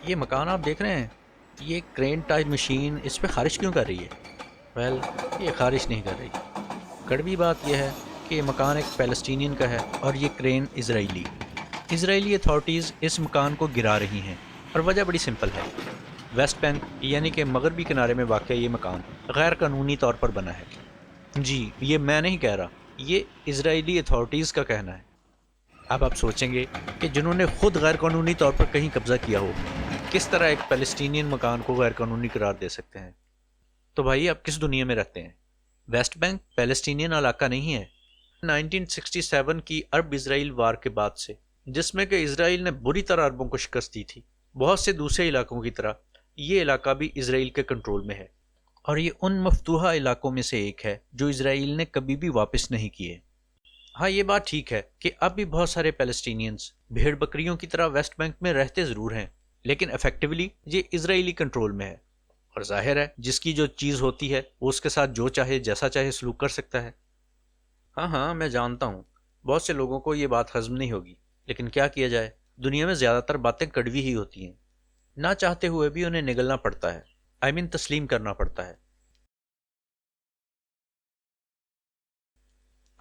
یہ مکان آپ دیکھ رہے ہیں، یہ کرین ٹائپ مشین اس پہ خارش کیوں کر رہی ہے؟ یہ خارش نہیں کر رہی۔ کڑوی بات یہ ہے کہ یہ مکان ایک پیلسٹینین کا ہے اور یہ کرین اسرائیلی اتھارٹیز اس مکان کو گرا رہی ہیں، اور وجہ بڑی سمپل ہے۔ ویسٹ بینک یعنی کہ مغربی کنارے میں واقع یہ مکان غیر قانونی طور پر بنا ہے۔ جی، یہ میں نہیں کہہ رہا، یہ اسرائیلی اتھارٹیز کا کہنا ہے۔ اب آپ سوچیں گے کہ جنہوں نے خود غیر قانونی طور پر کہیں قبضہ کیا ہو، کس طرح ایک پیلسٹینین مکان کو غیر قانونی قرار دے سکتے ہیں؟ تو بھائی آپ کس دنیا میں رہتے ہیں؟ ویسٹ بینک پیلسٹینین علاقہ نہیں ہے۔ 1967 کی عرب اسرائیل وار کے بعد سے، جس میں کہ اسرائیل نے بری طرح عربوں کو شکست دی تھی، بہت سے دوسرے علاقوں کی طرح یہ علاقہ بھی اسرائیل کے کنٹرول میں ہے، اور یہ ان مفتوحہ علاقوں میں سے ایک ہے جو اسرائیل نے کبھی بھی واپس نہیں کیے۔ ہاں، یہ بات ٹھیک ہے کہ اب بھی بہت سارے پیلسٹینینز بھیڑ بکریوں کی طرح ویسٹ بینک میں رہتے ضرور ہیں، لیکن ایفیکٹولی یہ اسرائیلی کنٹرول میں ہے، اور ظاہر ہے جس کی جو چیز ہوتی ہے وہ اس کے ساتھ جو چاہے جیسا چاہے سلوک کر سکتا ہے۔ ہاں ہاں، میں جانتا ہوں بہت سے لوگوں کو یہ بات ہضم نہیں ہوگی، لیکن کیا کیا جائے، دنیا میں زیادہ تر باتیں کڑوی ہی ہوتی ہیں، نہ چاہتے ہوئے بھی انہیں نگلنا پڑتا ہے، تسلیم کرنا پڑتا ہے۔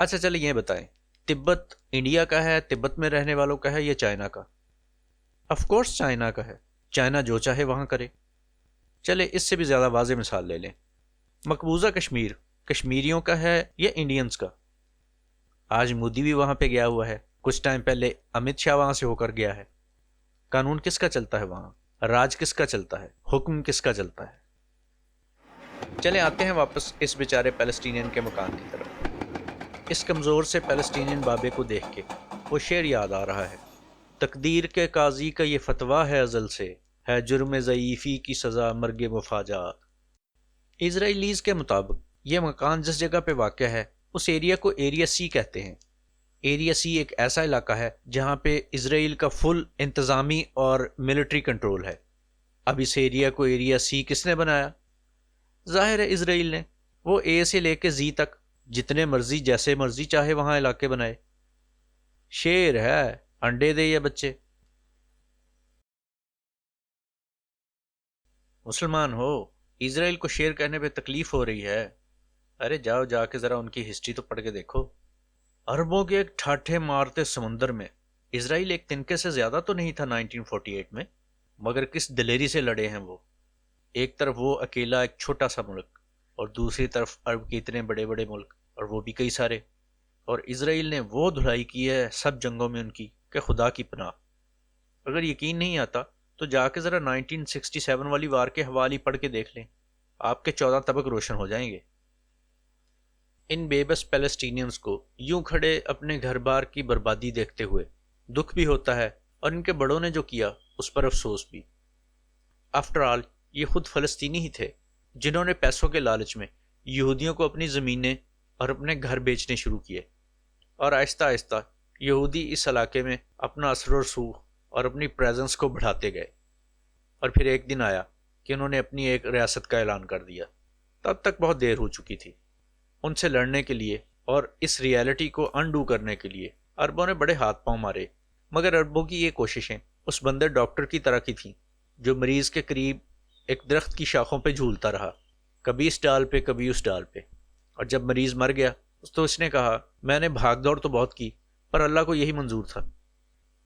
اچھا چلے یہ بتائیں، تبت انڈیا کا ہے، تبت میں رہنے والوں کا ہے یا چائنا کا؟ آف کورس چائنا کا ہے، چائنا جو چاہے وہاں کرے۔ چلے اس سے بھی زیادہ واضح مثال لے لیں، مقبوضہ کشمیر کشمیریوں کا ہے یا انڈینز کا؟ آج مودی بھی وہاں پہ گیا ہوا ہے، کچھ ٹائم پہلے امت شاہ وہاں سے ہو کر گیا ہے۔ قانون کس کا چلتا ہے وہاں؟ راج کس کا چلتا ہے؟ حکم کس کا چلتا ہے؟ چلے آتے ہیں واپس اس بیچارے پیلسٹینین کے مکان کی طرف۔ اس کمزور سے پیلسٹینین بابے کو دیکھ کے وہ شعر یاد آ رہا ہے: تقدیر کے قاضی کا یہ فتویٰ ہے ازل سے، ہے جرم ضعیفی کی سزا مرگ مفاجات۔ اسرائیلیز کے مطابق یہ مکان جس جگہ پہ واقع ہے اس ایریا کو ایریا سی کہتے ہیں۔ ایریا سی ایک ایسا علاقہ ہے جہاں پہ اسرائیل کا فل انتظامی اور ملٹری کنٹرول ہے۔ اب اس ایریا کو ایریا سی کس نے بنایا؟ ظاہر ہے اسرائیل نے۔ وہ اے سے لے کے زی تک جتنے مرضی جیسے مرضی چاہے وہاں علاقے بنائے۔ شیر ہے، انڈے دے یا بچے؟ مسلمان ہو، اسرائیل کو شیر کہنے پہ تکلیف ہو رہی ہے؟ ارے جاؤ جا کے ذرا ان کی ہسٹری تو پڑھ کے دیکھو۔ عربوں کے ایک ٹھاٹھے مارتے سمندر میں اسرائیل ایک تنکے سے زیادہ تو نہیں تھا 1948 میں، مگر کس دلیری سے لڑے ہیں وہ۔ ایک طرف وہ اکیلا ایک چھوٹا سا ملک، اور دوسری طرف عرب کے اتنے بڑے بڑے ملک، اور وہ بھی کئی سارے، اور اسرائیل نے وہ دھلائی کی ہے سب جنگوں میں ان کی کہ خدا کی پناہ۔ اگر یقین نہیں آتا تو جا کے ذرا 1967 والی وار کے حوالے پڑھ کے دیکھ لیں، آپ کے 14 طبق روشن ہو جائیں گے۔ ان بے بس پیلسٹینینز کو یوں کھڑے اپنے گھر بار کی بربادی دیکھتے ہوئے دکھ بھی ہوتا ہے، اور ان کے بڑوں نے جو کیا اس پر افسوس بھی۔ آفٹر آل یہ خود فلسطینی ہی تھے جنہوں نے پیسوں کے لالچ میں یہودیوں کو اپنی زمینیں اور اپنے گھر بیچنے شروع کیے، اور آہستہ آہستہ یہودی اس علاقے میں اپنا اثر و رسوخ اور اپنی پریزنس کو بڑھاتے گئے، اور پھر ایک دن آیا کہ انہوں نے اپنی ایک ریاست کا اعلان کر دیا۔ تب تک بہت دیر ہو چکی تھی۔ ان سے لڑنے کے لیے اور اس ریالٹی کو انڈو کرنے کے لیے عربوں نے بڑے ہاتھ پاؤں مارے، مگر عربوں کی یہ کوششیں اس بندے ڈاکٹر کی طرح کی تھیں جو مریض کے قریب ایک درخت کی شاخوں پہ جھولتا رہا، کبھی اس ڈال پہ کبھی اس ڈال پہ، اور جب مریض مر گیا تو اس نے کہا میں نے بھاگ دوڑ تو بہت کی پر اللہ کو یہی منظور تھا۔